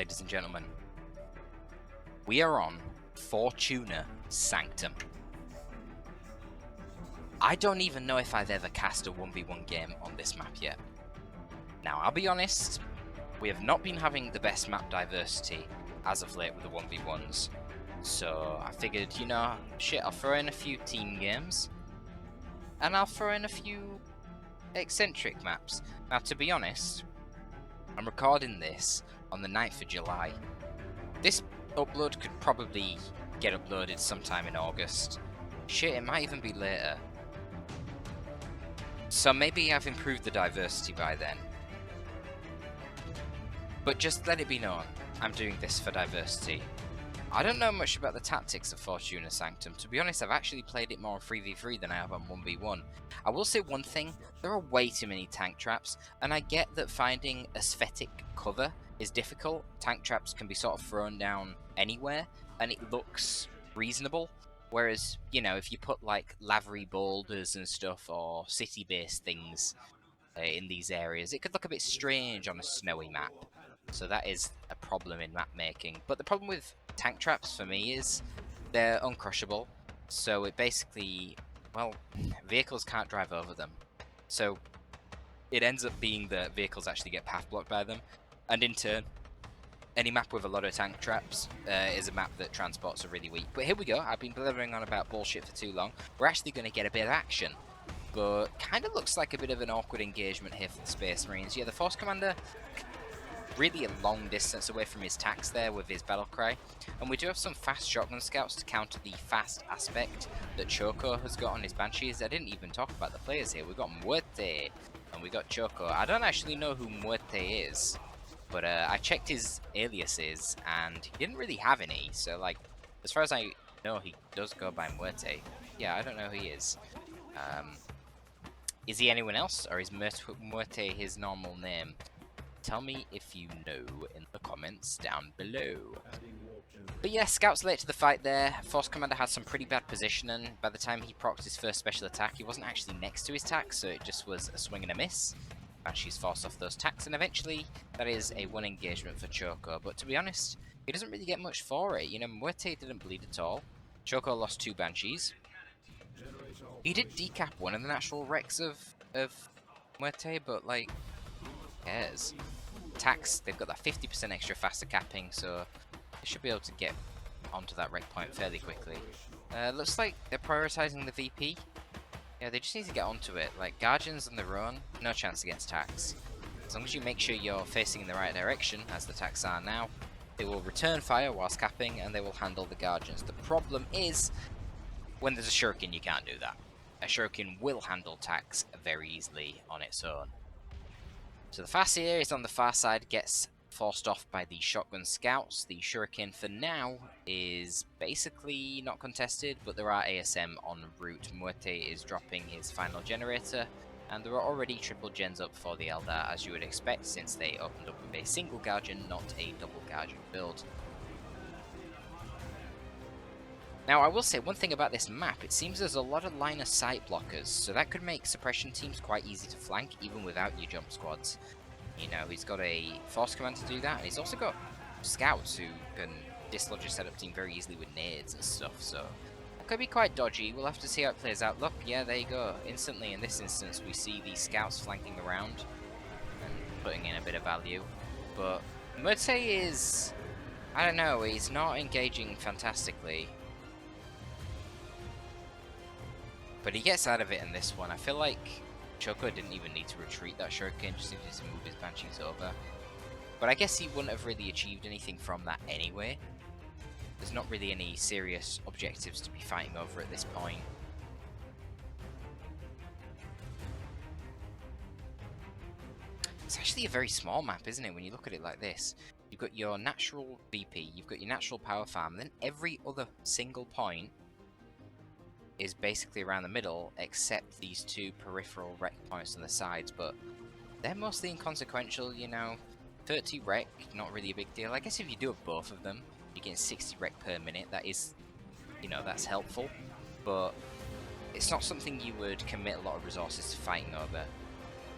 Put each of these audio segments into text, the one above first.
ladies and gentlemen. We are on Fortuna Sanctum. I don't even know if I've ever cast a 1v1 game on this map yet. Now, I'll be honest, we have not been having the best map diversity as of late with the 1v1s. So I figured, you know, shit, I'll throw in a few team games, and I'll throw in a few eccentric maps. Now, to be honest, I'm recording this on the 9th of July. This upload could probably get uploaded sometime in August. Shit, it might even be later. So maybe I've improved the diversity by then. But just let it be known, I'm doing this for diversity. I don't know much about the tactics of Fortuna Sanctum. To be honest, I've actually played it more on 3v3 than I have on 1v1. I will say one thing, there are way too many tank traps, and I get that finding aesthetic cover is difficult. Tank traps can be sort of thrown down anywhere, and it looks reasonable. Whereas, you know, if you put like lavery boulders and stuff, or city-based things in these areas, it could look a bit strange on a snowy map. So that is a problem in map making. But the problem with tank traps for me is they're uncrushable. So it basically, well, vehicles can't drive over them. So it ends up being that vehicles actually get path blocked by them. And in turn, any map with a lot of tank traps is a map that transports are really weak. But here we go, I've been blathering on about bullshit for too long. We're actually going to get a bit of action. But kind of looks like a bit of an awkward engagement here for the Space Marines. Yeah, the Force Commander really a long distance away from his tax there with his battle cry, and we do have some fast shotgun scouts to counter the fast aspect that Choko has got on his Banshees. I didn't even talk about the players here. We've got Muerte and we got Choko. I don't actually know who Muerte is, but I checked his aliases and he didn't really have any, so like as far as I know he does go by Muerte. Yeah, I don't know who he is. Is he anyone else, or is Muerte his normal name? Tell me if you know in the comments down below. But yeah, scouts late to the fight there. Force Commander had some pretty bad positioning. By the time he procced his first special attack, he wasn't actually next to his tack, so it just was a swing and a miss. Banshees forced off those tacks, and eventually that is a one engagement for Choko. But to be honest, he doesn't really get much for it. You know, Muerte didn't bleed at all. Choko lost 2 Banshees. He did decap one of the natural wrecks of Muerte, but like, who cares? Tax, they've got that 50% extra faster capping, so they should be able to get onto that wreck point fairly quickly. Looks like they're prioritizing the VP. Yeah, they just need to get onto it. Like, Guardians on their own, no chance against Tax. As long as you make sure you're facing in the right direction, as the Tax are now, they will return fire whilst capping, and they will handle the Guardians. The problem is, when there's a Shuriken, you can't do that. A Shuriken will handle Tax very easily on its own. So the Farseer is on the far side, gets forced off by the shotgun scouts. The Shuriken for now is basically not contested, but there are ASM en route. Muerte is dropping his final generator, and there are already triple gens up for the Eldar, as you would expect, since they opened up with a single Guardian, not a double Guardian build. Now, I will say one thing about this map, it seems there's a lot of line of sight blockers, so that could make suppression teams quite easy to flank, even without your jump squads. You know, he's got a Force Command to do that, and he's also got scouts who can dislodge a setup team very easily with nades and stuff, so that could be quite dodgy. We'll have to see how it plays out. Look, yeah, there you go. Instantly, in this instance, we see the scouts flanking around and putting in a bit of value, but Muerte is, I don't know, he's not engaging fantastically. But he gets out of it in this one. I feel like Choko didn't even need to retreat that Shuriken, just needed to move his Banshees over. But I guess he wouldn't have really achieved anything from that anyway. There's not really any serious objectives to be fighting over at this point. It's actually a very small map, isn't it, when you look at it like this? You've got your natural VP, you've got your natural power farm, then every other single point is basically around the middle, except these 2 peripheral wreck points on the sides, but they're mostly inconsequential, you know. 30 wreck, not really a big deal. I guess if you do have both of them, you're getting 60 wreck per minute. That is, you know, that's helpful, but it's not something you would commit a lot of resources to fighting over.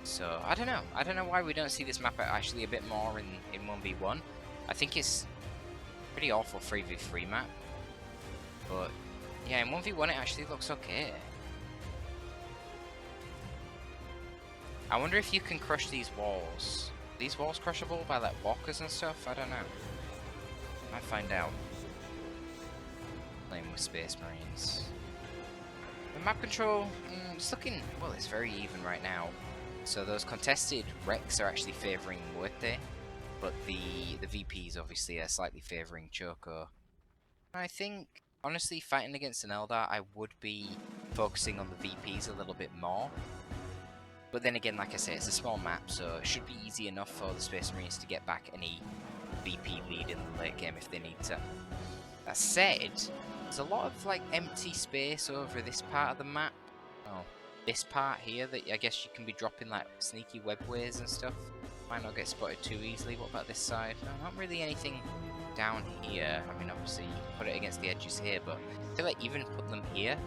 So, I don't know. I don't know why we don't see this map actually a bit more in 1v1. I think it's pretty awful 3v3 map, but yeah, in 1v1 it actually looks okay. I wonder if you can crush these walls. Are these walls crushable by like walkers and stuff? I don't know. Might find out. Playing with Space Marines. The map control, it's looking, well, it's very even right now. So those contested wrecks are actually favouring Muerte, but the VPs obviously are slightly favouring Choko. I think, honestly, fighting against an Eldar, I would be focusing on the VPs a little bit more. But then again, like I say, it's a small map, so it should be easy enough for the Space Marines to get back any VP lead in the late game if they need to. That said, there's a lot of like empty space over this part of the map. Oh, this part here that I guess you can be dropping like sneaky webways and stuff. Might not get spotted too easily. What about this side? No, not really anything down here. I mean, obviously, put it against the edges here, but I feel like even put them here,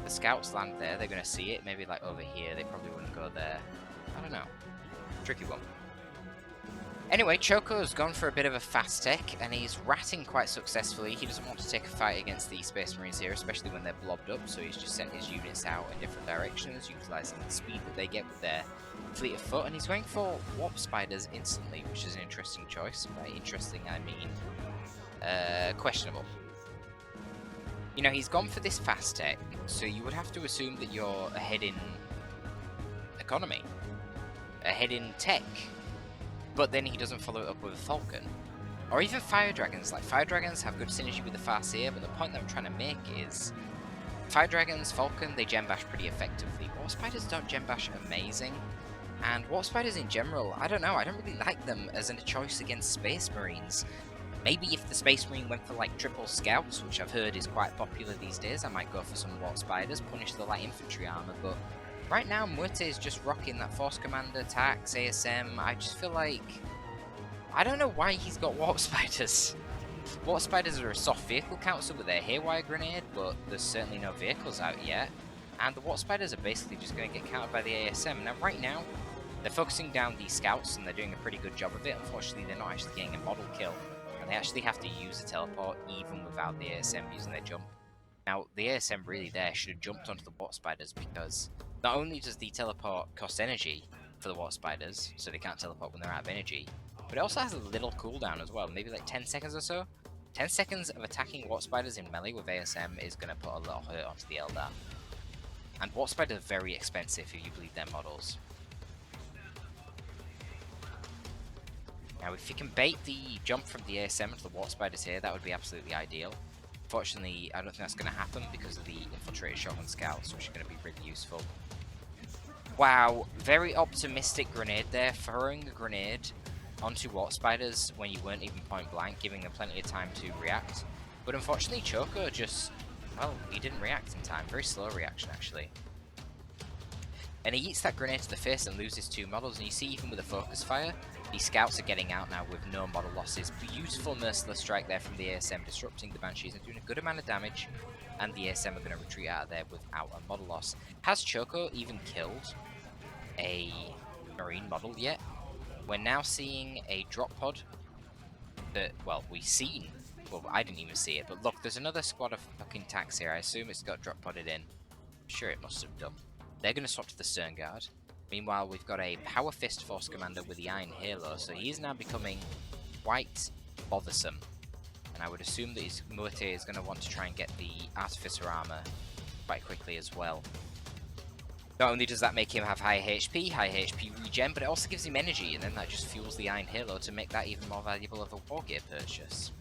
the scouts land there, they're going to see it. Maybe like over here, they probably wouldn't go there. I don't know. Tricky one. Anyway, Choko's gone for a bit of a fast tech, and he's ratting quite successfully. He doesn't want to take a fight against the Space Marines here, especially when they're blobbed up, so he's just sent his units out in different directions, utilising the speed that they get with their fleet of foot, and he's going for Warp Spiders instantly, which is an interesting choice. By interesting, I mean questionable. You know, he's gone for this fast tech, so you would have to assume that you're ahead in economy, ahead in tech. But then he doesn't follow it up with a Falcon. Or even Fire Dragons. Like, Fire Dragons have good synergy with the Farseer, but the point that I'm trying to make is Fire Dragons, Falcon, they gem bash pretty effectively. Warp Spiders don't gem bash amazing. And Warp Spiders in general, I don't know, I don't really like them as a choice against Space Marines. Maybe if the Space Marine went for like triple scouts, which I've heard is quite popular these days, I might go for some Warp Spiders, punish the light infantry armor, but right now, Muerte is just rocking that Force Commander, Tax, ASM. I just feel like, I don't know why he's got Warp Spiders. Warp Spiders are a soft vehicle council with their Haywire Grenade, but there's certainly no vehicles out yet. And the Warp Spiders are basically just going to get countered by the ASM. Now, right now, they're focusing down these scouts, and they're doing a pretty good job of it. Unfortunately, they're not actually getting a model kill, and they actually have to use the teleport even without the ASM using their jump. Now, the ASM really there should have jumped onto the Warp Spiders, because not only does the teleport cost energy for the Warp Spiders, so they can't teleport when they're out of energy, but it also has a little cooldown as well, maybe like 10 seconds or so. 10 seconds of attacking Warp Spiders in melee with ASM is going to put a lot of hurt onto the Eldar. And Warp Spiders are very expensive if you bleed their models. Now, if you can bait the jump from the ASM to the Warp Spiders here, that would be absolutely ideal. Unfortunately, I don't think that's going to happen because of the infiltrated shotgun scouts, which are going to be really useful. Wow, very optimistic grenade there, throwing a grenade onto Warp Spiders when you weren't even point blank, giving them plenty of time to react. But unfortunately, Choko just, well, he didn't react in time. Very slow reaction, actually. And he eats that grenade to the face and loses 2 models, and you see even with a focus fire, these scouts are getting out now with no model losses. Beautiful merciless strike there from the ASM, disrupting the Banshees and doing a good amount of damage, and the ASM are going to retreat out of there without a model loss. Has Choko even killed a Marine model yet? We're now seeing a drop pod that, well, we've seen. Well, I didn't even see it, but look, there's another squad of fucking tax here. I assume it's got drop podded in. I'm sure it must have done. They're going to swap to the Stern Guard. Meanwhile, we've got a Power Fist Force Commander with the Iron Halo, so he's now becoming quite bothersome. And I would assume that his Muerte is going to want to try and get the Artificer Armor quite quickly as well. Not only does that make him have high HP regen, but it also gives him energy, and then that just fuels the Iron Halo to make that even more valuable of a war gear purchase.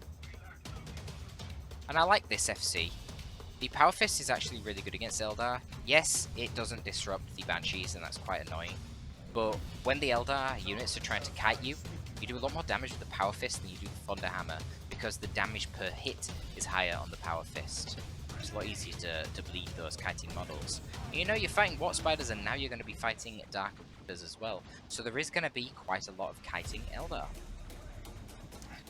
And I like this FC. The Power Fist is actually really good against Eldar. Yes, it doesn't disrupt the Banshees, and that's quite annoying. But when the Eldar units are trying to kite you, you do a lot more damage with the Power Fist than you do the Thunder Hammer, because the damage per hit is higher on the Power Fist. It's a lot easier to bleed those kiting models. And you know, you're fighting Warp Spiders, and now you're going to be fighting Dark Reapers as well. So there is going to be quite a lot of kiting Eldar.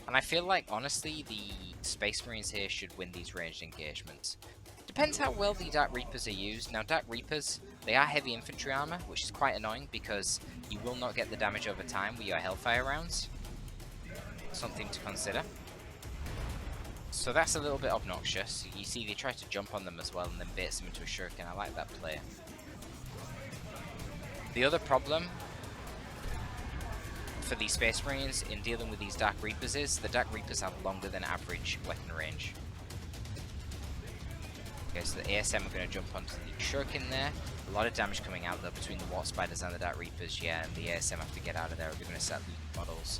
And I feel like, honestly, the Space Marines here should win these ranged engagements. Depends how well the Dark Reapers are used. Now, Dark Reapers, they are heavy infantry armor, which is quite annoying because you will not get the damage over time with your Hellfire rounds. something to consider. So that's a little bit obnoxious. You see they try to jump on them as well and then baits them into a shuriken. I like that play. The other problem for these Space Marines in dealing with these Dark Reapers is the Dark Reapers have longer than average weapon range. Okay, so the ASM are going to jump onto the shuriken there. A lot of damage coming out though between the Watt Spiders and the Dark Reapers, yeah, and the ASM have to get out of there if they're going to set lead models.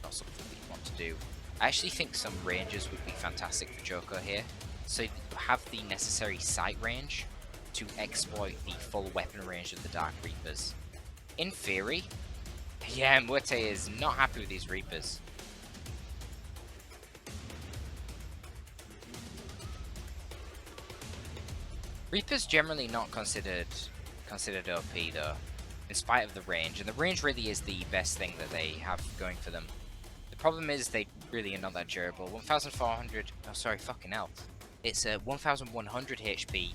Not something we want to do. I actually think some Rangers would be fantastic for Choko here, so you have the necessary sight range to exploit the full weapon range of the Dark Reapers. In theory, yeah, Muerte is not happy with these Reapers. Reaper's generally not considered OP though, in spite of the range, and the range really is the best thing that they have going for them. The problem is they really are not that durable. 1,400, oh sorry, fucking hell. It's a 1,100 HP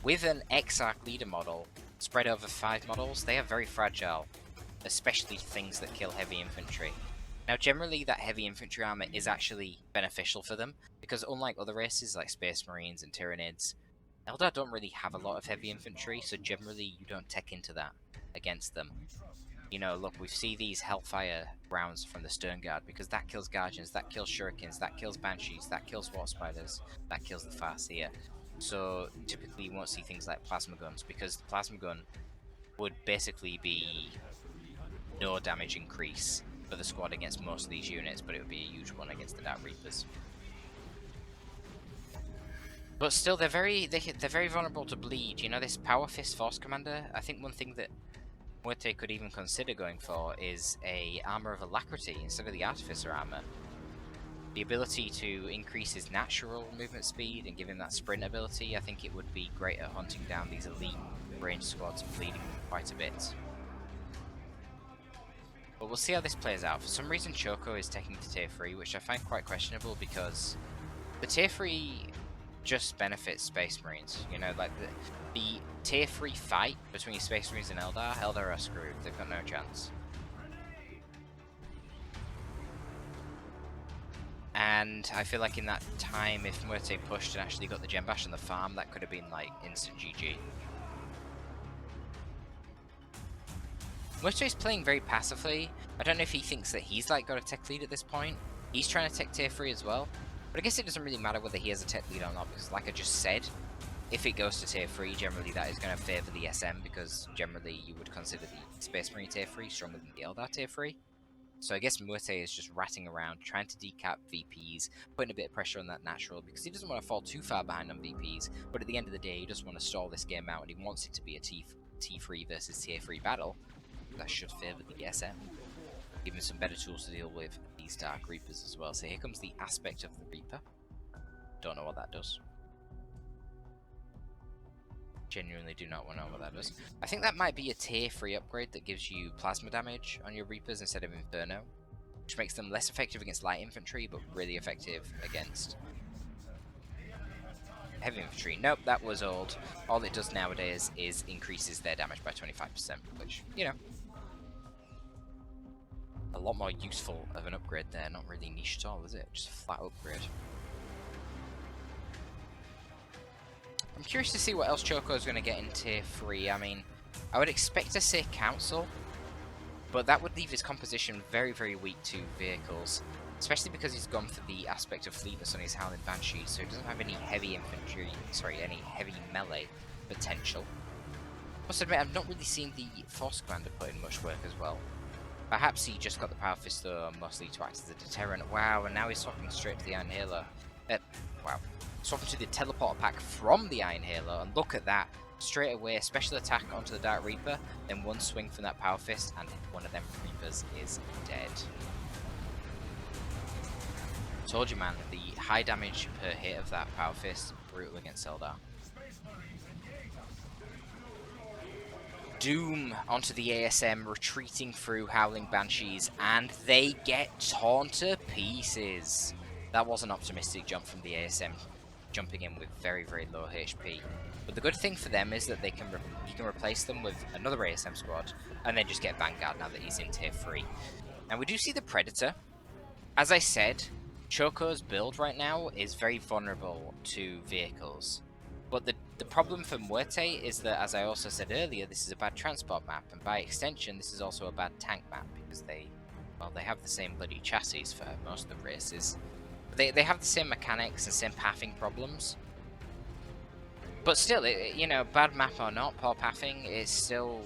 with an Exarch leader model spread over 5 models. They are very fragile, especially things that kill heavy infantry. Now generally that heavy infantry armor is actually beneficial for them, because unlike other races like Space Marines and Tyranids, Eldar don't really have a lot of heavy infantry, so generally you don't tech into that against them. You know, look, we see these Hellfire rounds from the Stern Guard, because that kills Guardians, that kills Shurikens, that kills Banshees, that kills War Spiders, that kills the Farseer. So typically you won't see things like Plasma Guns, because the Plasma Gun would basically be no damage increase for the squad against most of these units, but it would be a huge one against the Dark Reapers. But still, they're very vulnerable to bleed. You know, this Power Fist Force Commander, I think one thing that Muerte could even consider going for is a Armor of Alacrity instead of the Artificer armor. The ability to increase his natural movement speed and give him that sprint ability, I think it would be great at hunting down these elite range squads and bleeding them quite a bit. But we'll see how this plays out. For some reason Choko is taking to tier 3, which I find quite questionable, because the tier 3 just benefits Space Marines. You know, like the tier 3 fight between Space Marines and Eldar are screwed. They've got no chance. And I feel like in that time, if Muerte pushed and actually got the Gem Bash on the farm, that could have been like instant GG. Muerte's playing very passively. I don't know if he thinks that he's like got a tech lead at this point. He's trying to tech tier 3 as well. But I guess it doesn't really matter whether he has a tech lead or not, because like I just said, if it goes to tier 3, generally that is going to favour the SM, because generally you would consider the Space Marine tier 3 stronger than the Eldar tier 3. So I guess Muerte is just ratting around, trying to decap VPs, putting a bit of pressure on that natural, because he doesn't want to fall too far behind on VPs, but at the end of the day he just want to stall this game out, and he wants it to be a T3 versus tier 3 battle. That should favour the SM. Give him some better tools to deal with these Dark Reapers as well. So here comes the aspect of the Reaper. Don't know what that does. Genuinely do not want to know what that does. I think that might be a tier 3 upgrade that gives you plasma damage on your Reapers instead of Inferno, which makes them less effective against light infantry, but really effective against heavy infantry. Nope, that was old. All it does nowadays is increases their damage by 25%, which, you know, a lot more useful of an upgrade there. Not really niche at all, is it? Just a flat upgrade. I'm curious to see what else Choko is going to get in tier 3. I mean, I would expect to say Council, but that would leave his composition very, very weak to vehicles, especially because he's gone for the aspect of fleetness on his Howling Banshee, so he doesn't have any heavy infantry, sorry, any heavy melee potential. Must admit, I've not really seen the Force Commander put in much work as well. Perhaps he just got the Power Fist though, mostly to act as a deterrent. Wow, and now he's swapping straight to the Iron Halo. Wow. Swapping to the Teleporter pack from the Iron Halo, and look at that. Straight away, special attack onto the Dark Reaper, then one swing from that Power Fist, and one of them Reapers is dead. Told you, man, the high damage per hit of that Power Fist, brutal against Eldar. Doom onto the ASM, retreating through Howling Banshees, and they get torn to pieces. That was an optimistic jump from the ASM, jumping in with very, very low HP. But the good thing for them is that he can replace them with another ASM squad, and then just get Vanguard now that he's in tier 3. And we do see the Predator As I said, Choko's build right now is very vulnerable to vehicles. But the problem for Muerte is that, as I also said earlier, this is a bad transport map, and by extension, this is also a bad tank map, because they have the same bloody chassis for most of the races. They have the same mechanics and same pathing problems. But still, you know, bad map or not, poor pathing is still,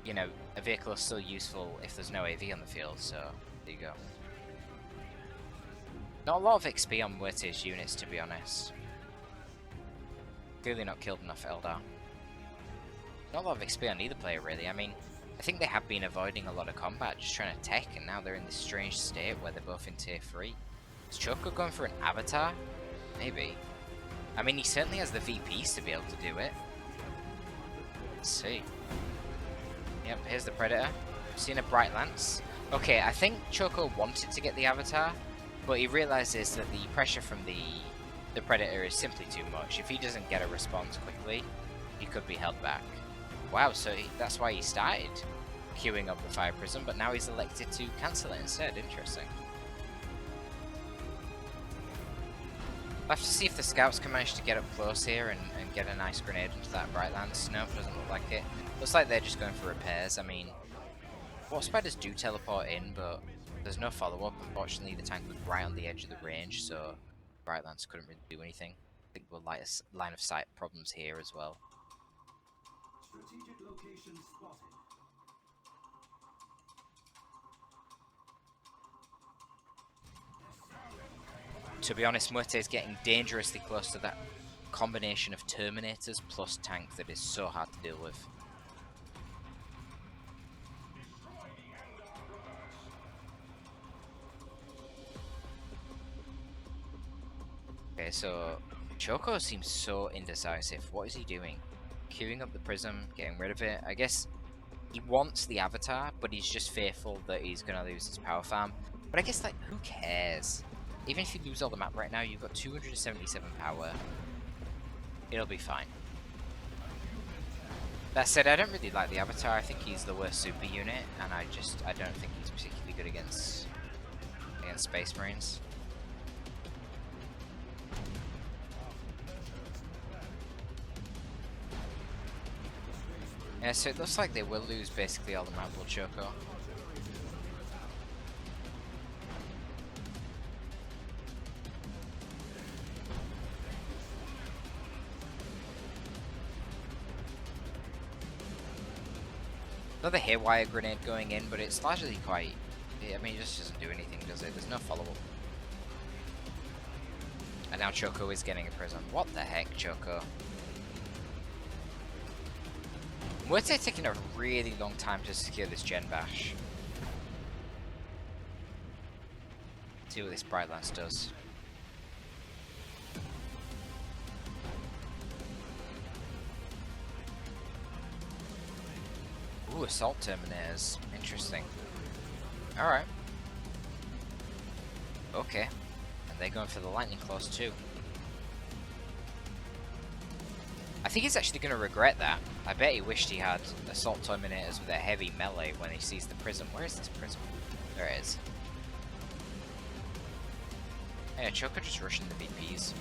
you know, a vehicle is still useful if there's no AV on the field, so there you go. Not a lot of XP on Muerte's units, to be honest. Clearly not killed enough Eldar. Not a lot of XP on either player, really. I mean, I think they have been avoiding a lot of combat, just trying to tech, and now they're in this strange state where they're both in tier 3. Is Choko going for an avatar? Maybe. I mean, he certainly has the VPs to be able to do it. Let's see. Yep, here's the Predator. Seen a Bright Lance. Okay, I think Choko wanted to get the avatar, but he realizes that the pressure from the Predator is simply too much. If he doesn't get a response quickly, he could be held back. Wow, so that's why he started queuing up the Fire Prism, but now he's elected to cancel it instead. Interesting. I'll have to see if the scouts can manage to get up close here and get a nice grenade into that Bright Lance. No, doesn't look like it. Looks like they're just going for repairs. I mean, Water Spiders do teleport in, but there's no follow-up. Unfortunately, the tank was right on the edge of the range, so Bright Lance couldn't really do anything. I think we'll line of sight problems here as well. Strategic location spotted. To be honest, Muerte is getting dangerously close to that combination of Terminators plus tank that is so hard to deal with. Okay, so Choko seems so indecisive. What is he doing? Queuing up the Prism, getting rid of it. I guess he wants the avatar, but he's just fearful that he's going to lose his power farm. But I guess, like, who cares? Even if you lose all the map right now, you've got 277 power. It'll be fine. That said, I don't really like the avatar. I think he's the worst super unit, and I don't think he's particularly good against Space Marines. Yeah, so it looks like they will lose basically all the map will Choko. Another haywire grenade going in, but it's largely quite... I mean, it just doesn't do anything, does it? There's no follow-up. And now Choko is getting a prism. What the heck, Choko? Muerte taking a really long time to secure this Gen Bash. See what this Bright Lance does. Ooh, Assault Terminators. Interesting. Alright. Okay. And they're going for the Lightning Claws too. I think he's actually going to regret that. I bet he wished he had Assault Terminators with a heavy melee when he sees the Prism. Where is this Prism? There it is. Yeah, Choko just rushing the VPs.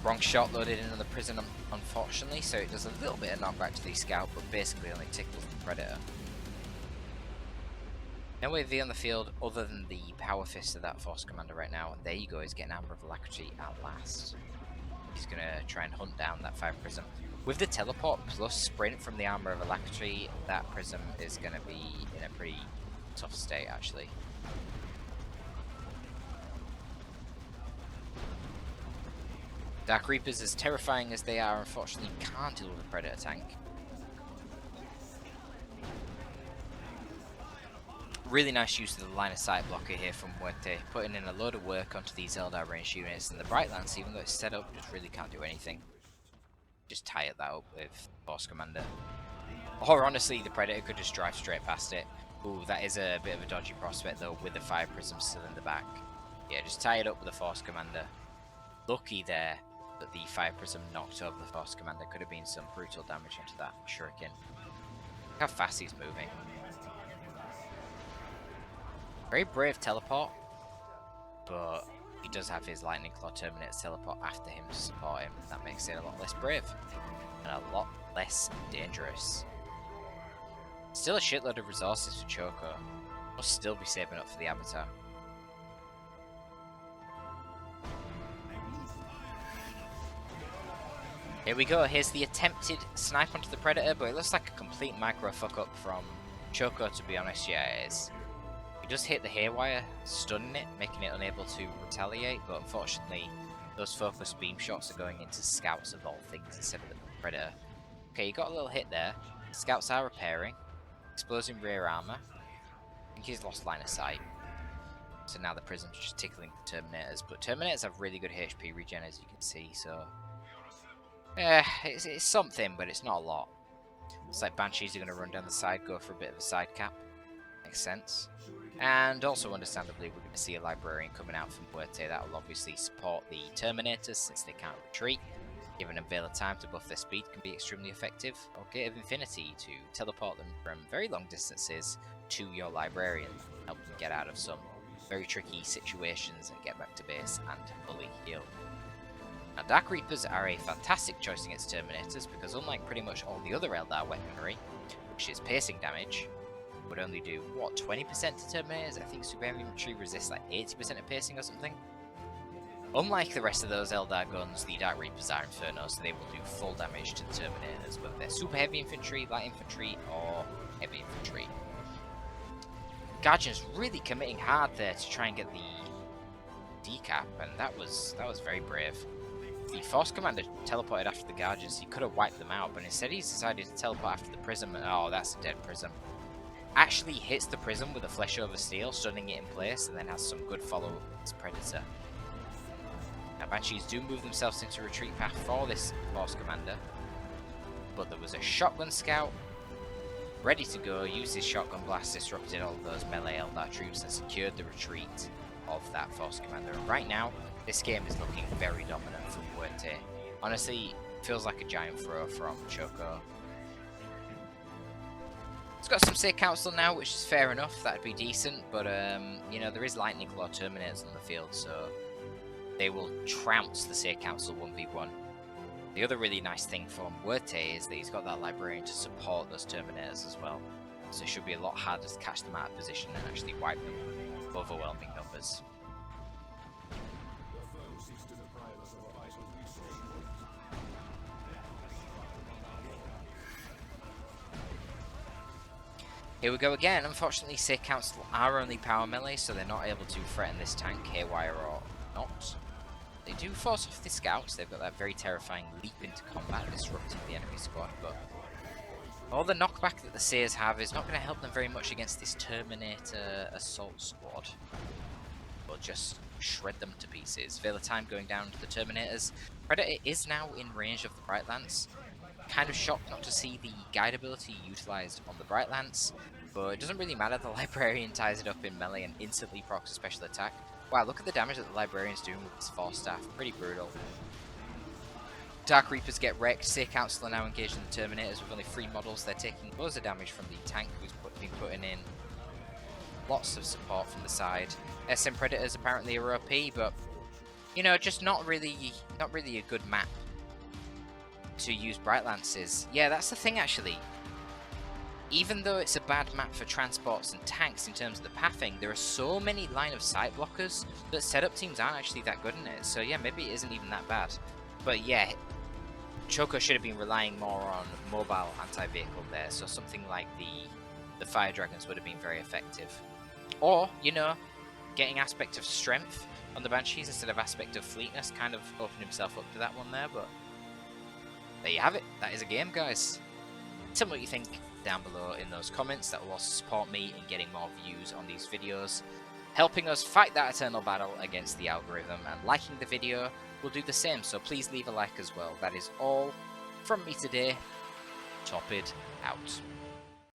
Wrong shot loaded in on the Prism, unfortunately, so it does a little bit of knockback to the Scout, but basically only tickles the Predator. No AV on the field other than the Power Fist of that Force Commander right now, and there you go, he's getting Armor of Alacrity at last. He's going to try and hunt down that 5 Prism. With the Teleport plus Sprint from the Armor of Alacrity, that Prism is going to be in a pretty tough state, actually. Dark Reapers, as terrifying as they are, unfortunately can't deal with a Predator tank. Really nice use of the line of sight blocker here from Muerte, putting in a load of work onto these Eldar range units, and the Bright Lance, even though it's set up, just really can't do anything. Just tie that up with Force Commander. Or honestly, the Predator could just drive straight past it. Ooh, that is a bit of a dodgy prospect though, with the 5 Prisms still in the back. Yeah, just tie it up with the Force Commander. Lucky there. But the Fire Prism knocked over the Force Commander. Could have been some brutal damage into that Shuriken. Look how fast he's moving. Very brave teleport, but he does have his Lightning Claw Terminator teleport after him to support him. That makes it a lot less brave and a lot less dangerous. Still a shitload of resources for Choko. We'll still be saving up for the Avatar. Here we go, here's the attempted snipe onto the Predator, but it looks like a complete micro fuck up from Choko, to be honest. Yeah, it is. He does hit the Haywire, stunning it, making it unable to retaliate, but unfortunately those focus beam shots are going into scouts of all things instead of the Predator. Okay, you got a little hit there. Scouts are repairing. Exposing rear armor. I think he's lost line of sight. So now the Prism's just tickling the Terminators, but Terminators have really good HP regen, as you can see, so... it's something, but it's not a lot. It's like Banshees are going to run down the side, go for a bit of a side cap. Makes sense. And also, understandably, we're going to see a Librarian coming out from Muerte. That will obviously support the Terminators since they can't retreat. Giving them Veil of Time to buff their speed can be extremely effective. Or Gate of Infinity to teleport them from very long distances to your Librarian. Help them get out of some very tricky situations and get back to base and fully heal. Now, Dark Reapers are a fantastic choice against Terminators because unlike pretty much all the other Eldar weaponry, which is piercing damage, would only do, what, 20% to Terminators? I think Super Heavy Infantry resists like 80% of piercing or something. Unlike the rest of those Eldar guns, the Dark Reapers are Inferno, so they will do full damage to the Terminators, whether they're Super Heavy Infantry, Light Infantry, or Heavy Infantry. Guardian's really committing hard there to try and get the decap, and that was very brave. The Force Commander teleported after the Guardians, he could have wiped them out, but instead he's decided to teleport after the Prism, and oh, that's a dead Prism. Actually hits the Prism with a Flesh over Steel, stunning it in place, and then has some good follow-up with his Predator. Now, Banshees do move themselves into a retreat path for this Force Commander, but there was a Shotgun Scout ready to go, used his Shotgun Blast, disrupted all of those melee Eldar troops, and secured the retreat of that Force Commander. And right now, this game is looking very dominant from Muerte. Honestly, feels like a giant throw from Choko. It's got some Sacred Council now, which is fair enough, that'd be decent, but you know, there is Lightning Claw Terminators on the field, so they will trounce the Sacred Council 1v1. The other really nice thing for Muerte is that he's got that Librarian to support those Terminators as well, so it should be a lot harder to catch them out of position and actually wipe them with overwhelming numbers. Here we go again. Unfortunately, Sacred Council are only power melee, so they're not able to threaten this tank, Haywire or not. They do force off the scouts. They've got that very terrifying leap into combat, disrupting the enemy squad, but all the knockback that the Seers have is not going to help them very much against this Terminator assault squad. We'll just shred them to pieces. Veil of Time going down to the Terminators. Predator is now in range of the Bright Lance. Kind of shocked not to see the guide ability utilised on the Bright Lance, but it doesn't really matter. The Librarian ties it up in melee and instantly procs a special attack. Wow, look at the damage that the Librarian's doing with his Force Staff. Pretty brutal. Dark Reapers get wrecked. Sacred Council are now engaged in the Terminators with only 3 models. They're taking loads of damage from the tank who's been putting in lots of support from the side. SM Predators apparently are OP, but you know, just not really a good map to use Bright Lances. Yeah, that's the thing actually. Even though it's a bad map for transports and tanks in terms of the pathing, there are so many line of sight blockers that setup teams aren't actually that good in it. So yeah, maybe it isn't even that bad. But yeah, Choko should have been relying more on mobile anti-vehicle there. So something like the Fire Dragons would have been very effective. Or, you know, getting aspect of strength on the Banshees instead of aspect of fleetness, kind of opened himself up to that one there, but there you have it. That is a game, guys. Tell me what you think down below in those comments. That will also support me in getting more views on these videos, helping us fight that eternal battle against the algorithm, and liking the video will do the same, so please leave a like as well. That is all from me today. Torpid out.